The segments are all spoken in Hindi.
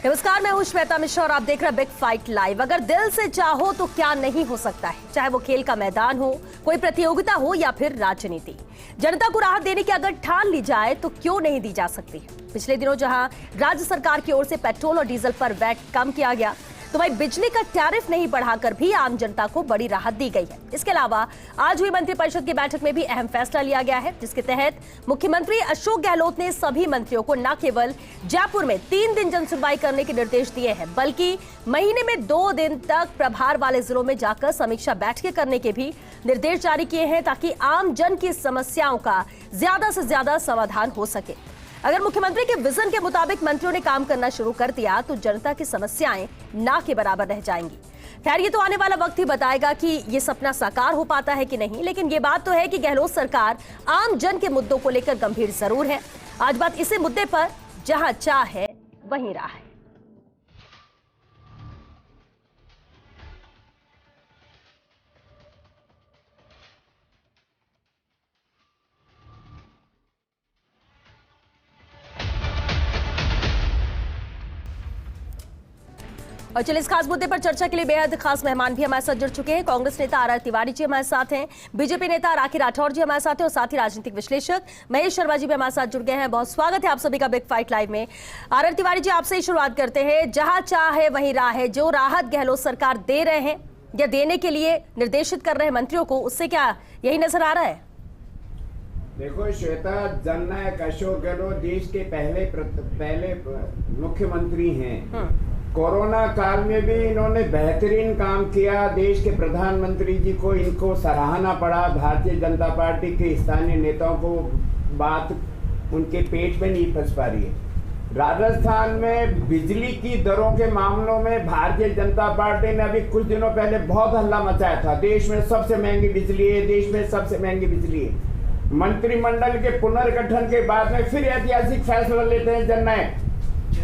नमस्कार, मैं हूं श्वेता मिश्रा और आप देख रहे हैं बिग फाइट लाइव। अगर दिल से चाहो तो क्या नहीं हो सकता है, चाहे वो खेल का मैदान हो, कोई प्रतियोगिता हो या फिर राजनीति। जनता को राहत देने की अगर ठान ली जाए तो क्यों नहीं दी जा सकती। पिछले दिनों जहां राज्य सरकार की ओर से पेट्रोल और डीजल पर वैट कम किया गया, तो वहीं बिजली का टैरिफ नहीं बढ़ाकर भी आम जनता को बड़ी राहत दी गई है। इसके अलावा आज हुई मंत्रिपरिषद की बैठक में भी अहम फैसला लिया गया है, जिसके तहत मुख्यमंत्री अशोक गहलोत ने सभी मंत्रियों को न केवल जयपुर में 3 दिन जनसुनवाई करने के निर्देश दिए हैं, बल्कि महीने में 2 दिन तक प्रभार वाले जिलों में जाकर समीक्षा बैठकें करने के भी निर्देश जारी किए हैं, ताकि आम जन की समस्याओं का ज्यादा से ज्यादा समाधान हो सके। अगर मुख्यमंत्री के विजन के मुताबिक मंत्रियों ने काम करना शुरू कर दिया तो जनता की समस्याएं ना के बराबर रह जाएंगी। खैर, ये तो आने वाला वक्त ही बताएगा कि ये सपना साकार हो पाता है कि नहीं, लेकिन ये बात तो है कि गहलोत सरकार आम जन के मुद्दों को लेकर गंभीर जरूर है। आज बात इसी मुद्दे पर, जहां चाह है वहीं राह है। और चलिए, इस खास मुद्दे पर चर्चा के लिए बेहद खास मेहमान भी हमारे साथ जुड़ चुके हैं। कांग्रेस नेता आर तिवारी जी हमारे साथ हैं, बीजेपी नेता राखी राठौर जी हमारे साथ हैं और साथ ही राजनीतिक विश्लेषक महेश शर्मा जी भी हमारे साथ जुड़ गए हैं। बहुत स्वागत है आप सभी का बिग फाइट लाइव में। आर तिवारी जी, आपसे ही शुरुआत करते हैं। जहां चाह है वहीं राह है। जो राहत गहलोत सरकार दे रहे हैं या देने के लिए निर्देशित कर रहे हैं मंत्रियों को, उससे क्या यही नजर आ रहा है? देखो श्वेता, जननायक अशोक गहलोत देश के पहले मुख्यमंत्री हैं। कोरोना काल में भी इन्होंने बेहतरीन काम किया। देश के प्रधानमंत्री जी को इनको सराहना पड़ा। भारतीय जनता पार्टी के स्थानीय नेताओं को बात उनके पेट में नहीं फंस पा रही है। राजस्थान में बिजली की दरों के मामलों में भारतीय जनता पार्टी ने अभी कुछ दिनों पहले बहुत हल्ला मचाया था। देश में सबसे महंगी बिजली है, देश में सबसे महंगी बिजली है। मंत्रिमंडल के पुनर्गठन के बाद में फिर ऐतिहासिक फैसला लेते हैं जननायक,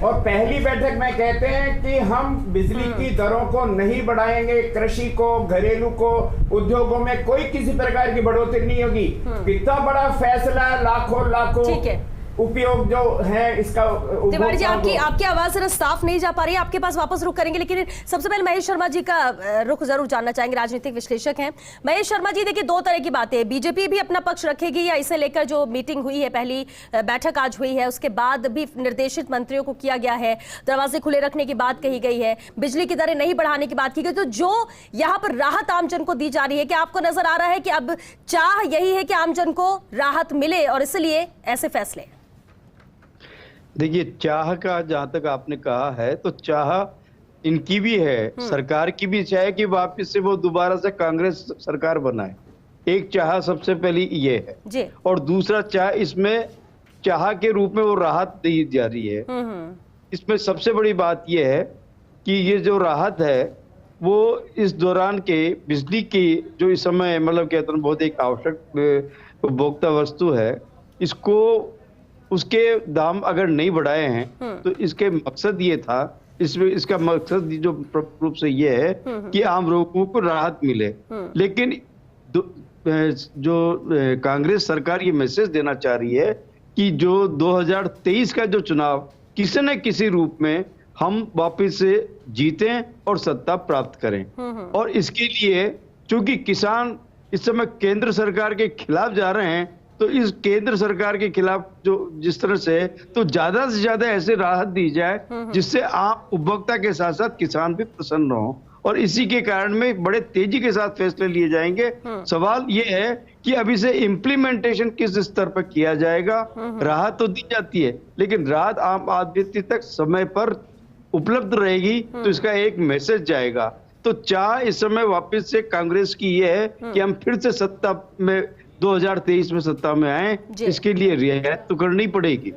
और पहली बैठक में कहते हैं कि हम बिजली की दरों को नहीं बढ़ाएंगे, कृषि को, घरेलू को, उद्योगों में कोई किसी प्रकार की बढ़ोतरी नहीं होगी। कितना बड़ा फैसला, लाखों उपयोग जो है इसका। तिवारी जी, आपकी आवाज जरा साफ नहीं जा पा रही है, आपके पास वापस रुक करेंगे, लेकिन सबसे पहले महेश शर्मा जी का रुख जरूर जानना चाहेंगे, राजनीतिक विश्लेषक हैं। महेश शर्मा जी, देखिए, 2 तरह की बातें, बीजेपी भी अपना पक्ष रखेगी या इसे लेकर जो मीटिंग हुई है, पहली बैठक आज हुई है, उसके बाद भी निर्देशित मंत्रियों को किया गया है, दरवाजे खुले रखने की बात कही गई है, बिजली की दरें नहीं बढ़ाने की बात की गई, तो जो यहाँ पर राहत आम जन को दी जा रही है, क्या आपको नजर आ रहा है कि अब चाह यही है कि आम जन को राहत मिले और इसलिए ऐसे फैसले? देखिए, चाह का जहां तक आपने कहा है तो चाह इनकी भी है, सरकार की भी चाह कि वापस से वो दोबारा से कांग्रेस सरकार बनाए। एक चाह सबसे पहली ये है जी। और दूसरा चाह, इसमें चाह के रूप में वो राहत दी जा रही है। इसमें सबसे बड़ी बात ये है कि ये जो राहत है वो इस दौरान के बिजली की जो इस समय मतलब कहते हैं बहुत एक आवश्यक उपभोक्ता वस्तु है, इसको उसके दाम अगर नहीं बढ़ाए हैं तो इसके मकसद ये था, इसका मकसद जो रूप से ये है कि आम लोगों को राहत मिले। लेकिन जो कांग्रेस सरकार ये मैसेज देना चाह रही है कि जो 2023 का जो चुनाव किसी न किसी रूप में हम वापस से जीतें और सत्ता प्राप्त करें। और इसके लिए चूंकि किसान इस समय केंद्र सरकार के खिलाफ जा रहे हैं, तो इस केंद्र सरकार के खिलाफ जो जिस तरह से तो ज्यादा से ज्यादा ऐसे राहत दी जाए जिससे आम उपभोक्ता के साथ साथ किसान भी प्रसन्न हो, और इसी के कारण में बड़े तेजी के साथ फैसले लिए जाएंगे। सवाल ये है कि अभी से इम्प्लीमेंटेशन किस स्तर पर किया जाएगा। राहत तो दी जाती है, लेकिन राहत आम आदमी तक समय पर उपलब्ध रहेगी तो इसका एक मैसेज जाएगा। तो चाह इस समय वापस से कांग्रेस की ये है कि हम फिर से सत्ता में 2023 में सत्ता में आए, इसके लिए रियायत तो करनी पड़ेगी।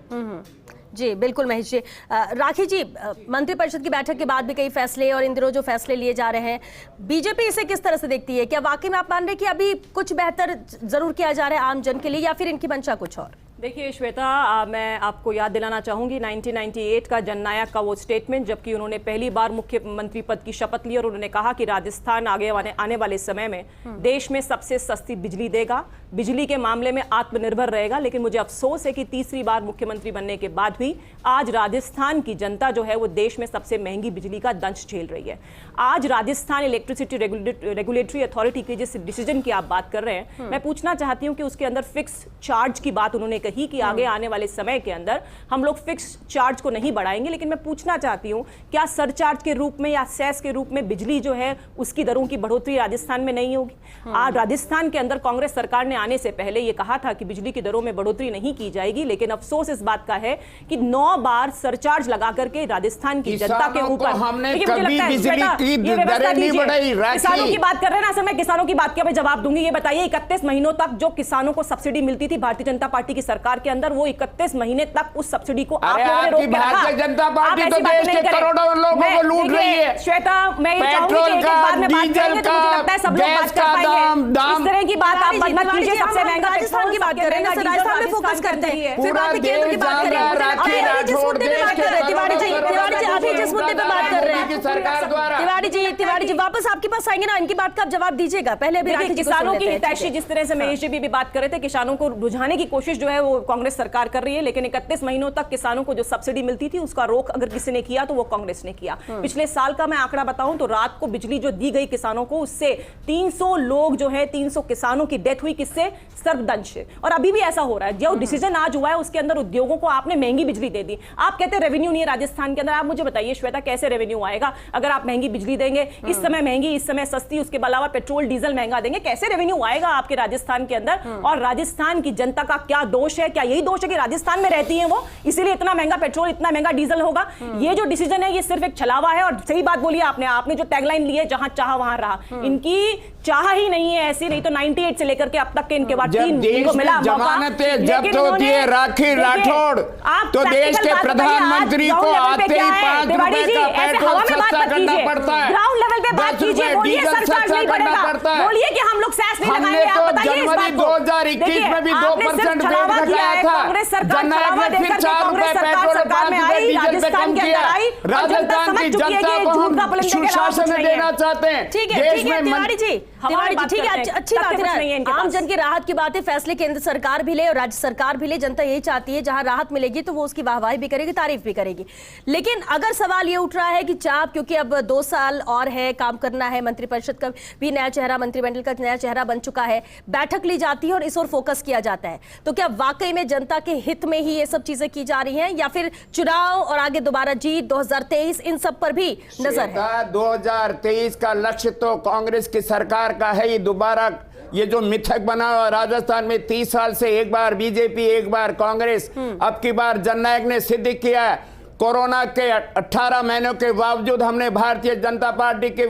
जी बिल्कुल महेश जी। राखी जी, मंत्रिपरिषद की बैठक के बाद भी कई फैसले और इन दिनों जो फैसले लिए जा रहे हैं, बीजेपी इसे किस तरह से देखती है? क्या वाकई में आप मान रहे हैं कि अभी कुछ बेहतर जरूर किया जा रहा है आम जन के लिए, या फिर इनकी मंशा कुछ और? देखिए श्वेता, मैं आपको याद दिलाना चाहूंगी 1998 का जननायक का वो स्टेटमेंट, जबकि उन्होंने पहली बार मुख्यमंत्री पद की शपथ ली और उन्होंने कहा कि राजस्थान आने वाले समय में देश में सबसे सस्ती बिजली देगा, बिजली के मामले में आत्मनिर्भर रहेगा। लेकिन मुझे अफसोस है कि तीसरी बार मुख्यमंत्री बनने के बाद भी आज राजस्थान की जनता जो है वो देश में सबसे महंगी बिजली का दंश झेल रही है। आज राजस्थान इलेक्ट्रिसिटी रेगुलेटरी अथॉरिटी के जिस डिसीजन की आप बात कर रहे हैं, मैं पूछना चाहती हूं कि उसके अंदर फिक्स चार्ज की बात उन्होंने कही कि आगे आने वाले समय के अंदर हम लोग फिक्स चार्ज को नहीं बढ़ाएंगे, लेकिन मैं पूछना चाहती हूं क्या सरचार्ज के रूप में या सेस के रूप में बिजली जो है उसकी दरों की बढ़ोतरी राजस्थान में नहीं होगी? आज राजस्थान के अंदर कांग्रेस सरकार ने आने से पहले यह कहा था कि बिजली की दरों में बढ़ोतरी नहीं की जाएगी, लेकिन अफसोस इस बात का है कि 9 बार सरचार्ज लगा करके राजस्थान की जनता के ऊपर हमने कभी बिजली की दरें नहीं बढ़ाई। किसानों की बात कर रहे हैं ना सर, मैं किसानों की बात का जवाब दूंगी। ये बताइए 31 महीनों तक जो किसानों को सब्सिडी मिलती थी भारतीय जनता पार्टी की सरकार के अंदर, वो 31 महीने तक उस सब्सिडी को आप लोगों ने रोक के रखा। भारतीय जनता पार्टी तो देश के करोड़ों लोगों को लूट रही है। श्वेता, मैं ये चाहूंगी कि एक बार में बात करेंगे तो मुझे लगता है सब लोग बात कर पाएंगे। इस तरह की बात आप मत कीजिए। सबसे महंगा राजस्थान की बात कर रहे हैं, राजस्थान में फोकस करते हैं, फिर बाद में केंद्र की बात करेंगे। जिस मुद्दे पे बात कर रहे हैं तिवारी जी, अभी जिस मुद्दे पे बात कर रहे हैं सरकार द्वारा, तिवारी जी वापस आपके पास आएंगे ना, इनकी बात का आप जवाब दीजिएगा। पहले अभी किसानों की हितैषी जिस तरह से महेश जी भी बात कर रहे थे, किसानों को रुझाने की कोशिश जो है वो कांग्रेस सरकार कर रही है, लेकिन 31 महीनों तक किसानों को जो सब्सिडी मिलती थी उसका रोक अगर किसी ने किया तो वो कांग्रेस ने किया। पिछले साल का मैं आंकड़ा बताऊं तो रात को बिजली जो दी गई किसानों को, उससे 300 लोग जो है 300 किसानों की डेथ हुई। किससे? सर्वदंश से। और अभी भी ऐसा हो रहा है। जो डिसीजन आज हुआ है उसके अंदर उद्योगों को आपने महंगी बिजली दे दी। आप कहते हैं रेवेन्यू नहीं है राजस्थान के अंदर। आप मुझे बताइए श्वेता, कैसे रेवेन्यू आएगा अगर आप महंगी बिजली देंगे? इस समय महंगी, इस समय सस्ती, उसके अलावा पेट्रोल डीजल महंगा देंगे, कैसे रेवेन्यू आएगा आपके राजस्थान के अंदर? और राजस्थान की जनता का क्या दोष है? क्या यही दोष है कि राजस्थान में रहती है वो, इसीलिए इतना महंगा पेट्रोल, इतना महंगा डीजल होगा? ये जो डिसीजन है ये सिर्फ एक छलावा है। और सही बात बोली आपने जो टैगलाइन ली है, जहां चाह वहां रहा, इनकी चाह ही नहीं है ऐसी। नहीं तो 98 से लेकर के अब तक के इनके बाद 3 को मिला जमानतें जब्त होती है राखी राठौड़, तो देश के प्रधानमंत्री को आते ही 5 रुपए का पेट्रोल सस्ता करना पड़ता है। ग्राउंड लेवल पे बात कीजिए, बोलिए सरचार्ज नहीं बढ़ेगा, बोलिए कि हम लोग सेस नहीं लगाएंगे। आप बताइए इस बात को। 2021 में भी 2% रेट घटाया था। कांग्रेस सरकार ने फिर 4 रुपए पेट्रोल और 5 रुपए डीजल पे कम किया। राजस्थान की जनता को हम सुशासन देना चाहते हैं। ठीक है तिवारी जी, ठीक है, अच्छी बात है। आम जन की राहत की बात है, फैसले केंद्र सरकार भी ले और राज्य सरकार भी ले। जनता यही चाहती है जहां राहत मिलेगी तो वो उसकी वाहवाही भी करेगी, तारीफ भी करेगी। लेकिन अगर सवाल ये उठ रहा है कि चाप, क्योंकि अब 2 साल और है, काम करना है, मंत्रिपरिषद का भी नया चेहरा, मंत्रिमंडल का नया चेहरा बन चुका है, बैठक ली जाती है और इस ओर फोकस किया जाता है, तो क्या वाकई में जनता के हित में ही ये सब चीजें की जा रही हैं, या फिर चुनाव और आगे दोबारा जीत 2023 इन सब पर भी नजर है? 2023 का लक्ष्य तो कांग्रेस की सरकार का है। ये दोबारा ये जो मिथक बना हुआ राजस्थान में 30 साल से एक बार बीजेपी एक बार कांग्रेस, अब की बार जननायक ने सिद्ध किया है। कोरोना के 18 महीनों के बावजूद हमने भारतीय जनता पार्टी के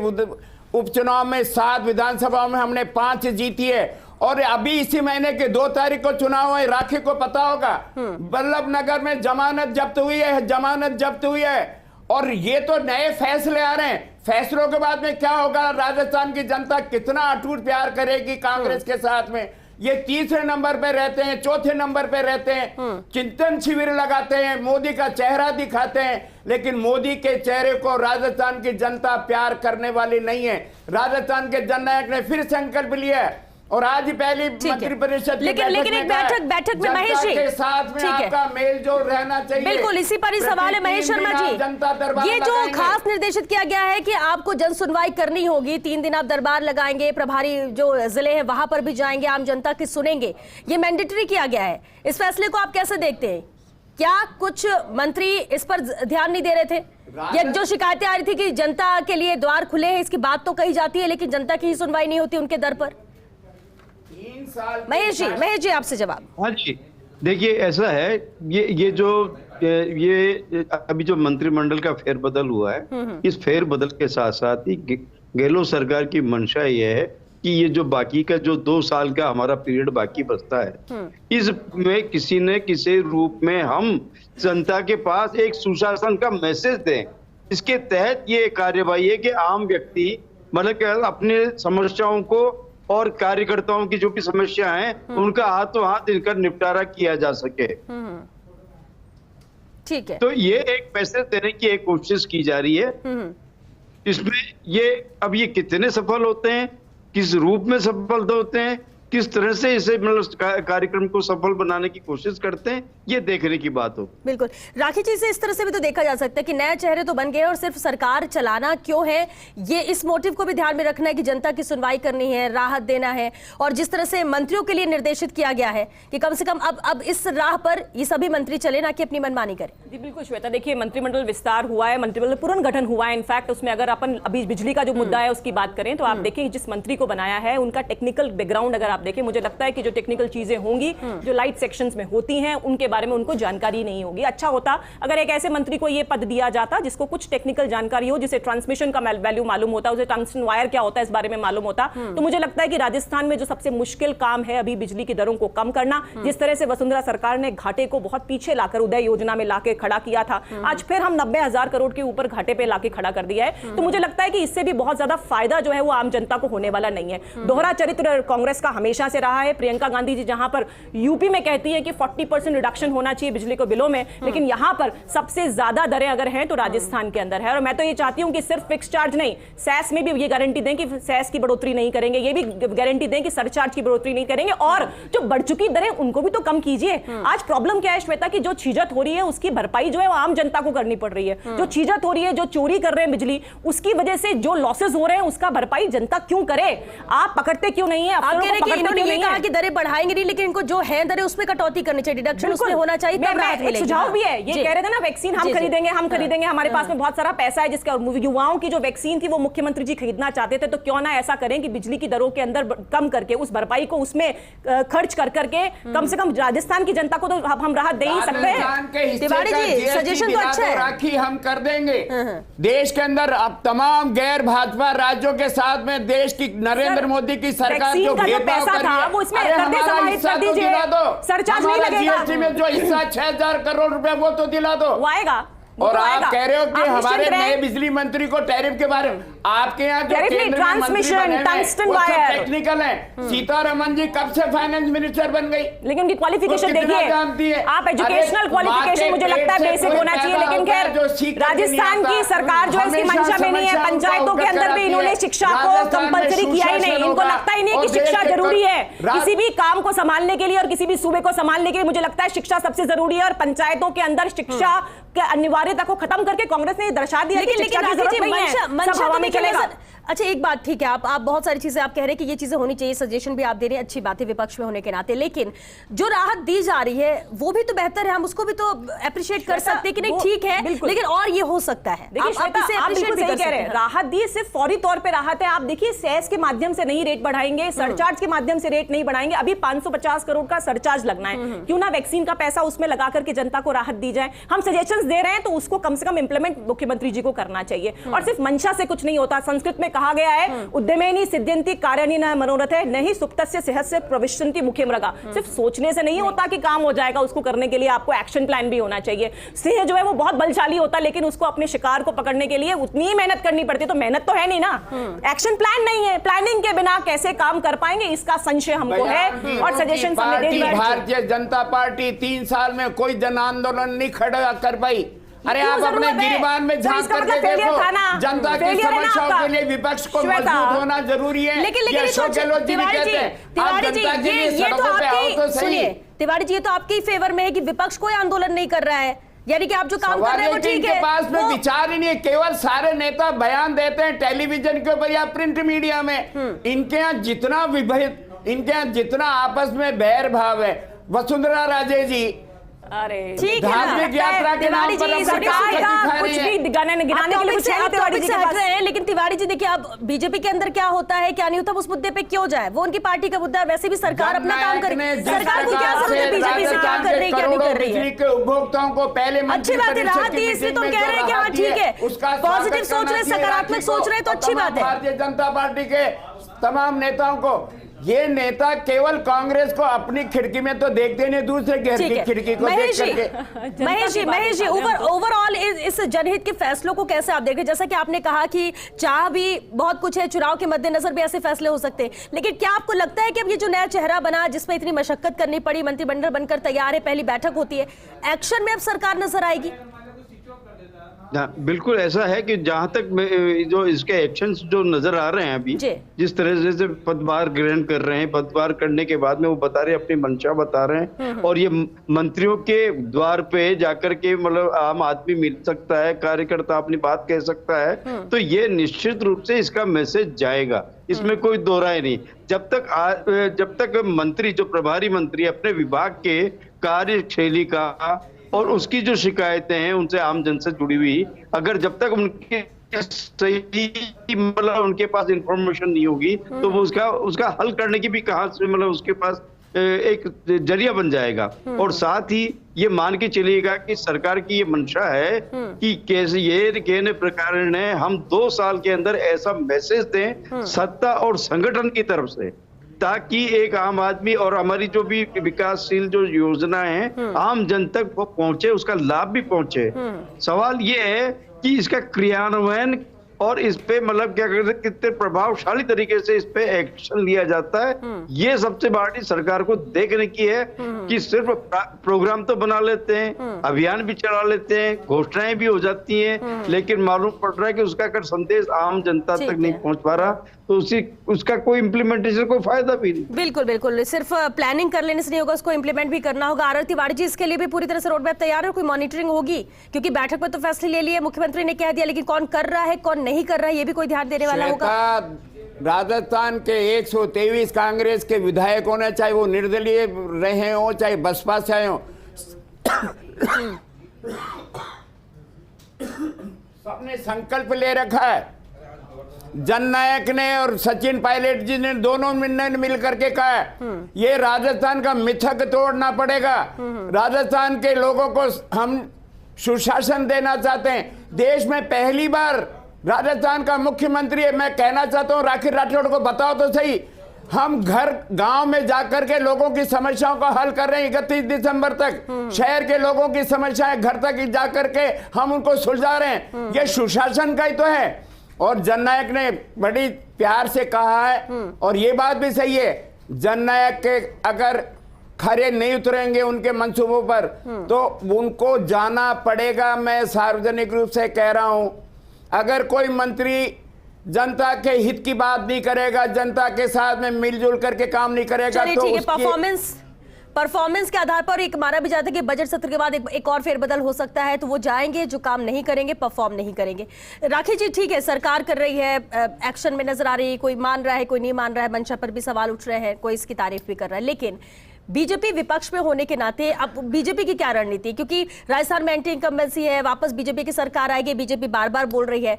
उपचुनाव में 7 विधानसभाओं में हमने 5 जीती है। और अभी इसी महीने के 2 तारीख को चुनाव है, राखी को पता होगा, बल्लभ नगर में जमानत जब्त हुई है। और ये तो नए फैसले आ रहे हैं। फैसलों के बाद में क्या होगा? राजस्थान की जनता कितना अटूट प्यार करेगी कांग्रेस के साथ में। ये 3रे नंबर पे रहते हैं, 4थे नंबर पे रहते हैं, चिंतन शिविर लगाते हैं, मोदी का चेहरा दिखाते हैं, लेकिन मोदी के चेहरे को राजस्थान की जनता प्यार करने वाली नहीं है। राजस्थान के जननायक ने फिर संकल्प लिया है और आज ही पहली मंत्रिपरिषद लेकिन एक बैठक में महेश जी के साथ में आपका मेल जोल रहना चाहिए। बिल्कुल, इसी पर ही सवाल है महेश शर्मा जी। ये जो खास निर्देशित किया गया है कि आपको जन सुनवाई करनी होगी, 3 दिन आप दरबार लगाएंगे, प्रभारी जो जिले हैं वहां पर भी जाएंगे, आम जनता की सुनेंगे, ये मैंडेटरी किया गया है। इस फैसले को आप कैसे देखते हैं? क्या कुछ मंत्री इस पर ध्यान नहीं दे रहे थे? या जो शिकायतें आ रही थी कि जनता के लिए द्वार खुले हैं, इसकी बात तो कही जाती है, लेकिन जनता की ही सुनवाई नहीं होती उनके दर पर। महेश जी आपसे जवाब। हाँ जी, देखिए ऐसा है, ये अभी जो मंत्रिमंडल का फेरबदल हुआ है, इस फेरबदल के साथ साथ ही गहलोत सरकार की मंशा ये है कि ये जो बाकी का जो 2 साल का हमारा पीरियड बाकी बचता है, इसमें किसी न किसी रूप में हम जनता के पास एक सुशासन का मैसेज दें। इसके तहत ये कार्यवाही है कि आम व्यक्ति मतलब अपने समस्याओं को और कार्यकर्ताओं की जो भी समस्या है उनका हाथों हाथ इनका निपटारा किया जा सके। ठीक है। तो ये एक मैसेज देने की एक कोशिश की जा रही है। इसमें ये अब ये कितने सफल होते हैं, किस रूप में सफल होते हैं, किस तरह से इसे मतलब कार्यक्रम को सफल बनाने की कोशिश करते हैं, ये देखने की बात हो। बिल्कुल राखी जी, से इस तरह से भी तो देखा जा सकता है कि नए चेहरे तो बन गए और सिर्फ सरकार चलाना क्यों है, ये इस मोटिव को भी ध्यान में रखना है कि जनता की सुनवाई करनी है, राहत देना है। और जिस तरह से मंत्रियों के लिए निर्देशित किया गया है कि कम से कम अब इस राह पर ये सभी मंत्री चले, ना कि अपनी मनमानी करें। जी बिल्कुल श्वेता, देखिए मंत्रिमंडल विस्तार हुआ है, मंत्रिमंडल पुनर्गठन हुआ है। इनफैक्ट उसमें अगर अपन अभी बिजली का जो मुद्दा है उसकी बात करें तो आप देखें जिस मंत्री को बनाया है उनका टेक्निकल बैकग्राउंड अगर आप देखें, मुझे लगता है कि जो टेक्निकल चीजें होंगी जो लाइट सेक्शंस में होती हैं उनके बारे में उनको जानकारी नहीं होगी। अच्छा होता अगर एक ऐसे मंत्री को ये पद दिया जाता जिसको कुछ टेक्निकल जानकारी हो, जिसे ट्रांसमिशन का वैल्यू मालूम होता, उसे टंगस्टन वायर क्या होता है इस बारे में मालूम होता। तो मुझे लगता है कि राजस्थान में जो सबसे मुश्किल काम है अभी बिजली की दरों को कम करना, जिस तरह से वसुंधरा सरकार ने घाटे को बहुत पीछे लाकर उदय योजना में लाके खड़ा किया था, आज फिर हम 90,000 करोड़ के ऊपर घाटे पे लाके खड़ा कर दिया है। तो मुझे लगता है कि इससे भी बहुत ज्यादा फायदा जो है वो आम जनता को होने वाला नहीं है। दोहरा चरित्र कांग्रेस का हमेशा से रहा है। प्रियंका गांधी जी जहां पर यूपी में कहती है कि 40% रिडक्शन होना चाहिए बिजली को बिलों में, लेकिन यहां पर सबसे ज्यादा दरें अगर हैं तो राजस्थान के अंदर है। और मैं तो ये चाहती हूं कि सिर्फ फिक्स चार्ज नहीं, सेस में भी ये गारंटी दें कि सेस की बढ़ोतरी नहीं करेंगे, ये भी गारंटी दें कि सरचार्ज की बढ़ोतरी नहीं करेंगे, और जो बढ़ चुकी दरें उनको भी तो कम कीजिए। आज प्रॉब्लम क्या है श्वेता की जो छीजत हो रही है उसकी भरपाई जो है वो आम जनता को करनी पड़ रही है। जो छीजत हो रही है, जो चोरी कर रहे हैं बिजली, उसकी वजह से जो लॉसेस हो रहे हैं उसका भरपाई जनता क्यों करे? आप पकड़ते क्यों नहीं है? आप कह रहे हैं कि इन्होंने ये कहा कि दरें बढ़ाएंगे नहीं, लेकिन इनको जो है दरें उसमें कटौती करनी चाहिए, डिडक्शन उसमें होना चाहिए, तब राहत मिलेगी। सुझाव भी है, ये कह रहे थे ना वैक्सीन हम खरीदेंगे, हमारे पास में बहुत सारा पैसा है, जिसका युवाओं की जो वैक्सीन थी वो मुख्यमंत्री जी खरीदना चाहते थे, तो क्यों ना ऐसा करें कि बिजली की दरों के अंदर कम करके उस भरपाई को उसमें खर्च कर करके कम से कम राजस्थान की जनता को तो हम राहत दे ही सकते हैं। तिवारी जी सजेशन तो अच्छा है, राखी हम कर देंगे। देश के अंदर अब तमाम गैर भाजपा राज्यों के साथ में देश की नरेंद्र मोदी की सरकार जो भेदभाव कर रही है, वो इसमें हमारा हिस्सा तो दिला दो, सरचार्ज नहीं लगेगा। जीएसटी में जो हिस्सा 6,000 करोड़ रुपए वो तो दिला दो, वो आएगा। और आप कह रहे हो कि हमारे नए बिजली मंत्री को टैरिफ के बारे में, आपके यहाँ जो केंद्र में मंत्री बने हैं वो सब टेक्निकल है। सीतारमन जी कब से फाइनेंस मिनिस्टर बन गई, लेकिन उनकी क्वालिफिकेशन देखिए आप, एजुकेशनल क्वालिफिकेशन मुझे लगता है बेसिक होना चाहिए, लेकिन खैर राजस्थान की सरकार जो है इसकी मंशा में नहीं है। पंचायतों के अंदर भी इन्होंने शिक्षा को कंपलसरी किया ही नहीं, इनको लगता ही नहीं कि शिक्षा जरूरी है किसी भी काम को संभालने के लिए और किसी भी सूबे को संभालने के लिए। मुझे लगता है शिक्षा सबसे जरूरी है और पंचायतों के अंदर शिक्षा के अनिवार्यता को खत्म करके कांग्रेस ने दर्शा दिया कि शिक्षा की जरूरत नहीं है, सब हवा में चलेगा। अच्छा एक बात ठीक है, आप बहुत सारी चीजें आप कह रहे हैं कि ये चीजें होनी चाहिए, सजेशन भी आप दे रहे हैं, अच्छी बात है विपक्ष में होने के नाते, लेकिन जो राहत दी जा रही है वो भी तो बेहतर है, हम उसको भी तो अप्रिशिएट कर सकते हैं कि नहीं ठीक है, लेकिन और ये हो सकता है। देखिए आप बिल्कुल सही कह रहे हैं, राहत दी सिर्फ फौरी तौर पे राहत है। आप देखिए सेस के माध्यम से नहीं रेट बढ़ाएंगे, सरचार्ज के माध्यम से रेट नहीं बढ़ाएंगे, अभी 550 करोड़ का सरचार्ज लगना है, क्यों ना वैक्सीन का पैसा उसमें लगा करके जनता को राहत दी जाए। हम सजेशंस दे रहे हैं तो उसको कम से कम इंप्लीमेंट मुख्यमंत्री जी को करना चाहिए। और सिर्फ मंशा से कुछ नहीं होता, संस्कृत में कहा गया है उद्यमेनी सिद्ध्यन्ति कार्याणि न मनोरथे नहीं सुप्तस्य सहस्य प्रविशन्ति मुख्यमृगा। सिर्फ सोचने से नहीं होता कि काम हो जाएगा, उसको करने के लिए आपको एक्शन प्लान भी होना चाहिए। सिंह जो है वो बहुत बलशाली होता है, लेकिन उसको अपने शिकार को पकड़ने के लिए उतनी ही मेहनत करनी पड़ती है, तो मेहनत तो है नहीं ना, एक्शन प्लान नहीं है, प्लानिंग के बिना कैसे काम कर पाएंगे इसका संशय हमको है। और सजेशन भारतीय जनता पार्टी 3 साल में कोई जन आंदोलन नहीं खड़ा कर पाई। अरे आप अपने गिरबान में झांक करके देखो, जनता की समस्याओं के लिए विपक्ष को मजबूत होना जरूरी है। लेकिन अशोक गहलोत जी भी कहते हैं आप जनता के लिए सड़कों पे आओ तो सही। तिवारी जी ये तो आपके ही फेवर में है कि विपक्ष कोई आंदोलन नहीं कर रहा है, यानी कि आप जो काम कर रहे हैं वो ठीक है। इनके पास में विचार ही नहीं है, केवल सारे नेता बयान देते हैं टेलीविजन के ऊपर या प्रिंट मीडिया में। इनके यहाँ जितना विभेद, इनके यहाँ जितना आपस में बैर भाव है, वसुंधरा राजे जी अरे ठीक है, धार्मिक यात्रा के नाम पर सरकार का कुछ भी गिनाने के लिए कुछ है तिवारी जी के पास है। लेकिन तिवारी जी देखिए अब बीजेपी के अंदर क्या होता है क्या नहीं होता, उस मुद्दे पे क्यों जाए, वो उनकी पार्टी का मुद्दा है, वैसे भी सरकार अपना काम करे, सरकार को क्या जरूरत है बीजेपी से क्या कर रही है क्या नहीं कर रही है। उपभोक्ताओं को पहले अच्छी बात है, राहत दी इसलिए तो कह रहे हैं कि हाँ ठीक है, पॉजिटिव सोच रहे, सकारात्मक सोच रहे तो अच्छी बात है। भारतीय जनता पार्टी के तमाम नेताओं को, ये नेता केवल कांग्रेस को अपनी खिड़की में तो देखते नहीं, दूसरे घर की खिड़की को देख करके। महेश जी ओवरऑल इस इस जनहित के फैसलों को कैसे आप देख रहे हैं? जैसा कि आपने कहा कि चाह भी बहुत कुछ है, चुनाव के मद्देनजर भी ऐसे फैसले हो सकते हैं, लेकिन क्या आपको लगता है कि अब ये जो नया चेहरा बना, जिसमें इतनी मशक्कत करनी पड़ी, मंत्रिमंडल बनकर तैयार है, पहली बैठक होती है, एक्शन में अब सरकार नजर आएगी? बिल्कुल ऐसा है कि जहां तक जो इसके एक्शंस जो नजर आ रहे हैं अभी, जिस तरह से पदभार ग्रहण कर रहे हैं, पदभार करने के बाद में वो बता रहे हैं, अपनी मंशा बता रहे हैं, और ये मंत्रियों के द्वार पे जाकर के मतलब आम आदमी मिल सकता है, कार्यकर्ता अपनी बात कह सकता है, तो ये निश्चित रूप से इसका मैसेज जाएगा, इसमें कोई दो राय नहीं। जब तक मंत्री, जो प्रभारी मंत्री अपने विभाग के कार्यशैली का और उसकी जो शिकायतें हैं उनसे आम जन से जुड़ी हुई, अगर जब तक उनके सही मतलब उनके पास इंफॉर्मेशन नहीं होगी, तो वो उसका हल करने की भी कहां से मतलब उसके पास एक जरिया बन जाएगा। और साथ ही ये मान के चलिएगा कि सरकार की ये मंशा है कि कैसे ये कहने प्रकार ने हम 2 साल के अंदर ऐसा मैसेज दें सत्ता और संगठन की तरफ से, ताकि एक आम आदमी और हमारी जो भी विकासशील जो योजनाएं हैं आम जन तक वो पहुंचे, उसका लाभ भी पहुंचे। सवाल ये है कि इसका क्रियान्वयन और इस पे मतलब क्या कहते हैं, कितने प्रभावशाली तरीके से इस पे एक्शन लिया जाता है, ये सबसे बड़ी सरकार को देखने की है। कि सिर्फ प्रोग्राम तो बना लेते हैं, अभियान भी चला लेते हैं, घोषणाएं भी हो जाती हैं, लेकिन मालूम पड़ रहा है कि उसका अगर संदेश आम जनता तक नहीं पहुंच पा रहा, तो उसका कोई इम्प्लीमेंटेशन, कोई फायदा भी नहीं। बिल्कुल बिल्कुल, सिर्फ प्लानिंग कर लेने से नहीं होगा, उसको इम्प्लीमेंट भी करना होगा। आरती तिवारी जी, इसके लिए भी पूरी तरह से रोड मैप तैयार है? कोई मॉनिटरिंग होगी? क्योंकि बैठक में तो फैसले ले लिए, मुख्यमंत्री ने कह दिया, लेकिन कौन कर रहा है, कौन नहीं कर रहा है, ये भी कोई ध्यान देने वाला होगा? राजस्थान के 123 कांग्रेस के विधायकों ने, चाहे वो निर्दलीय रहे हो चाहे बसपा से आए हो, सबने संकल्प ले रखा है। जननायक ने और सचिन पायलट जी ने दोनों ने मिल करके कहा है ये राजस्थान का मिथक तोड़ना पड़ेगा। राजस्थान के लोगों को हम सुशासन देना चाहते हैं। देश में पहली बार राजस्थान का मुख्यमंत्री है। मैं कहना चाहता हूं राखी राठौड़ को बताओ तो सही, हम घर गांव में जाकर के लोगों की समस्याओं का हल कर रहे हैं। 31 दिसंबर तक शहर के लोगों की समस्याएं घर तक जाकर के हम उनको सुलझा रहे हैं। ये सुशासन का ही तो है। और जननायक ने बड़ी प्यार से कहा है, और ये बात भी सही है, जननायक के अगर खरे नहीं उतरेंगे उनके मंसूबों पर तो उनको जाना पड़ेगा। मैं सार्वजनिक रूप से कह रहा हूं, अगर कोई मंत्री जनता के हित की बात नहीं करेगा, जनता के साथ में मिलजुल करके काम नहीं करेगा, तो परफॉर्मेंस के आधार पर एक माना भी जाता है कि बजट सत्र के बाद एक और फेरबदल हो सकता है, तो वो जाएंगे, जो काम नहीं करेंगे परफॉर्म नहीं करेंगे। राखी जी, ठीक है, सरकार कर रही है, एक्शन में नजर आ रही है, कोई मान रहा है, कोई नहीं मान रहा है, मंशा पर भी सवाल उठ रहे हैं, कोई इसकी तारीफ भी कर रहा है, लेकिन बीजेपी विपक्ष में होने के नाते अब बीजेपी की क्या रणनीति? क्योंकि राजस्थान में एंटी इनकम्बेंसी है, वापस बीजेपी की सरकार आएगी, बीजेपी बार बार बोल रही है,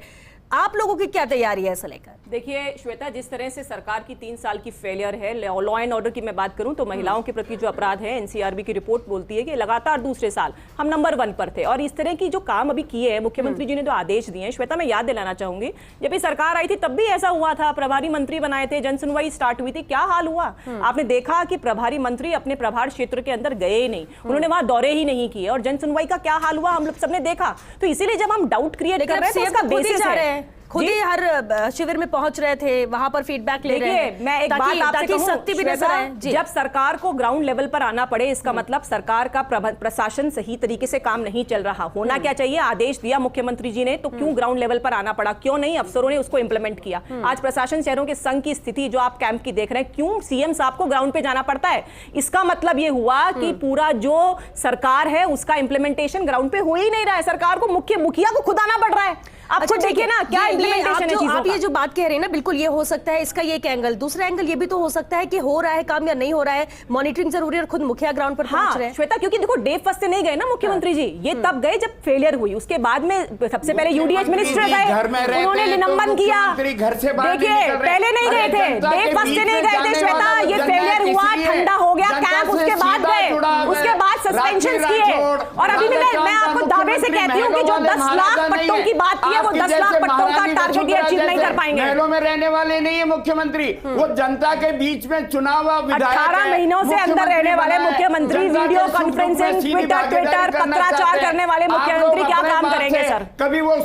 आप लोगों की क्या तैयारी है ऐसा लेकर? देखिए श्वेता, जिस तरह से सरकार की 3 साल की फेलियर है, लॉ एंड ऑर्डर की मैं बात करूं तो महिलाओं के प्रति जो अपराध है, एनसीआरबी की रिपोर्ट बोलती है कि लगातार दूसरे साल हम नंबर 1 पर थे। और इस तरह की जो काम अभी किए हैं मुख्यमंत्री जी ने, जो आदेश दिए हैं, श्वेता मैं याद दिलाना चाहूंगी, जब ये सरकार आई थी तब भी ऐसा हुआ था, प्रभारी मंत्री बनाए थे, जन सुनवाई स्टार्ट हुई थी, क्या हाल हुआ? आपने देखा कि प्रभारी मंत्री अपने प्रभार क्षेत्र के अंदर गए ही नहीं, उन्होंने वहां दौरे ही नहीं किए, और जन सुनवाई का क्या हाल हुआ हम लोग सबने देखा। तो इसीलिए जब हम डाउट क्रिएट कर रहे हैं, उसका बेसिस है, खुद ही हर शिविर में पहुंच रहे थे, वहां पर फीडबैक ले रहे हैं। मैं एक बात आपसे कहूं, सख्ती भी नजर आए। जब सरकार को ग्राउंड लेवल पर आना पड़े, इसका मतलब सरकार का प्रशासन सही तरीके से काम नहीं चल रहा। होना क्या चाहिए? आदेश दिया मुख्यमंत्री जी ने, तो क्यों ग्राउंड लेवल पर आना पड़ा? क्यों नहीं अफसरों ने उसको इंप्लीमेंट किया? आज प्रशासन शहरों के संघ की स्थिति जो आप कैंप की देख रहे हैं, क्यों सीएम साहब को ग्राउंड पे जाना पड़ता है? इसका मतलब ये हुआ कि पूरा जो सरकार है उसका इंप्लीमेंटेशन ग्राउंड पे हो ही नहीं रहा है। सरकार को मुखिया को खुद आना पड़ रहा है। आप खुद देखिए ना क्या इंप्लीमेंटेशन है चीजों का। आप ये जो बात कह रहे हैं ना, बिल्कुल ये हो सकता है, इसका ये एक एंगल। दूसरा एंगल ये भी तो हो सकता है कि हो रहा है काम या नहीं हो रहा है, मॉनिटरिंग जरूरी है, और खुद मुखिया ग्राउंड पर पहुंच रहे हैं। श्वेता, क्योंकि देखो डे फर्स्ट से नहीं गए ना मुख्यमंत्री जी, ये तब गए जब फेलियर हुई। उसके बाद में सबसे पहले यूडीएच मिनिस्टर गए, उन्होंने निलंबन किया। देखिए पहले नहीं गए थे, डे फर्स्ट से नहीं गए थे श्वेता, ये फेलियर हुआ, ठंडा हो गया कैंप, उसके बाद गए, उसके बाद सस्पेंशन किए। और अभी भी मैं आपको दावे से कहती हूँ कि जो 10 लाख पट्टों की बात की है, वो 10 लाख पट्टों का टारगेट अचीव नहीं कर पाएंगे। महलों में रहने वाले नहीं है मुख्यमंत्री, वो जनता के बीच में चुनाव 18 महीनों से अंदर रहने वाले मुख्यमंत्री, वीडियो कॉन्फ्रेंसिंग, ट्विटर पत्राचार करने वाले मुख्यमंत्री क्या काम करेंगे सर? अंदर। कभी वो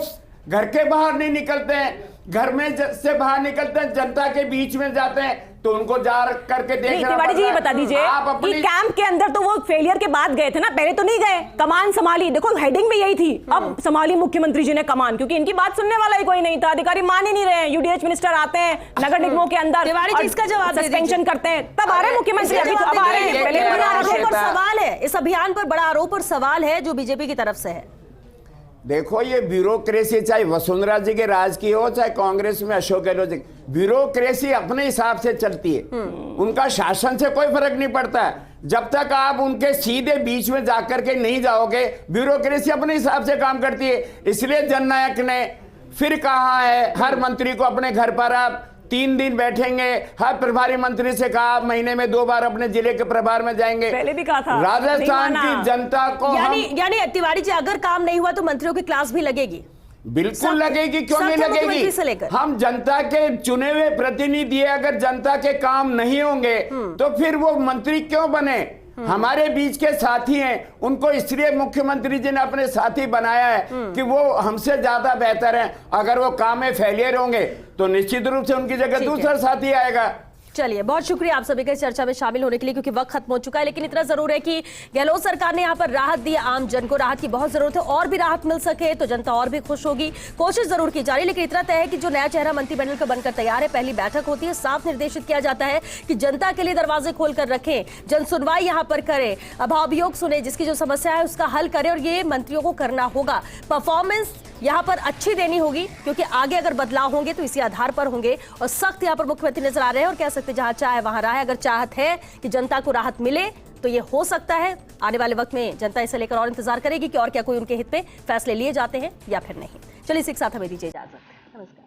घर के बाहर नहीं निकलते हैं, घर में से बाहर निकलते हैं, जनता के बीच में जाते हैं, तो उनको जा करके देखना। तिवारी जी ये बता दीजिए कि कैंप के अंदर तो वो फेलियर के बाद गए थे ना, पहले तो नहीं गए, कमान संभाली, देखो हेडिंग भी यही थी, अब संभाली मुख्यमंत्री जी ने कमान, क्योंकि इनकी बात सुनने वाला ही कोई नहीं था, अधिकारी मान ही नहीं रहे हैं। यूडीएच मिनिस्टर आते हैं नगर निगमों के अंदर, तिवारी जी इसका जवाब सस्पेंशन करते हैं, तब आ रहे मुख्यमंत्री, अभी तो अब आ रहे हैं। पहले बड़ा आरोप और सवाल है इस अभियान पर, बड़ा आरोप और सवाल है जो बीजेपी की तरफ से है। देखो ये ब्यूरोक्रेसी चाहे वसुंधरा जी के राज की हो चाहे कांग्रेस में अशोक गहलोत जी, ब्यूरोक्रेसी अपने हिसाब से चलती है, उनका शासन से कोई फर्क नहीं पड़ता है। जब तक आप उनके सीधे बीच में जाकर के नहीं जाओगे, ब्यूरोक्रेसी अपने हिसाब से काम करती है। इसलिए जननायक ने फिर कहा है हर मंत्री को अपने घर पर आप 3 दिन बैठेंगे, हर प्रभारी मंत्री से कहा महीने में 2 बार अपने जिले के प्रभार में जाएंगे। पहले भी कहा था, राजस्थान की जनता को यानी तिवारी जी अगर काम नहीं हुआ तो मंत्रियों की क्लास भी लगेगी? बिल्कुल लगेगी, क्यों नहीं लगेगी। हम जनता के चुने हुए प्रतिनिधि है, अगर जनता के काम नहीं होंगे तो फिर वो मंत्री क्यों बने? हमारे बीच के साथी हैं, उनको इसलिए मुख्यमंत्री जी ने अपने साथी बनाया है कि वो हमसे ज्यादा बेहतर हैं। अगर वो काम में फेलियर होंगे तो निश्चित रूप से उनकी जगह दूसरा साथी आएगा। चलिए, बहुत शुक्रिया आप सभी के चर्चा में शामिल होने के लिए, क्योंकि वक्त खत्म हो चुका है। लेकिन इतना जरूर है कि गहलोत सरकार ने यहाँ पर राहत दी, आम जन को राहत की बहुत जरूरत है, और भी राहत मिल सके तो जनता और भी खुश होगी, कोशिश जरूर की जा रही है। लेकिन इतना तय है कि जो नया चेहरा मंत्रिमंडल का बनकर तैयार है, पहली बैठक होती है, साफ निर्देशित किया जाता है कि जनता के लिए दरवाजे खोलकर रखें, जन सुनवाई यहाँ पर करें, अभावयोग सुने, जिसकी जो समस्या है उसका हल करें, और ये मंत्रियों को करना होगा। परफॉर्मेंस यहाँ पर अच्छी देनी होगी, क्योंकि आगे अगर बदलाव होंगे तो इसी आधार पर होंगे, और सख्त यहाँ पर मुख्यमंत्री नजर आ रहे हैं। और कह सकते जहां चाहे वहां राह है। अगर चाहत है कि जनता को राहत मिले तो ये हो सकता है। आने वाले वक्त में जनता इसे लेकर और इंतजार करेगी कि और क्या कोई उनके हित में फैसले लिए जाते हैं या फिर नहीं। चलिए, इसी के साथ हमें दीजिए इजाजत। नमस्कार।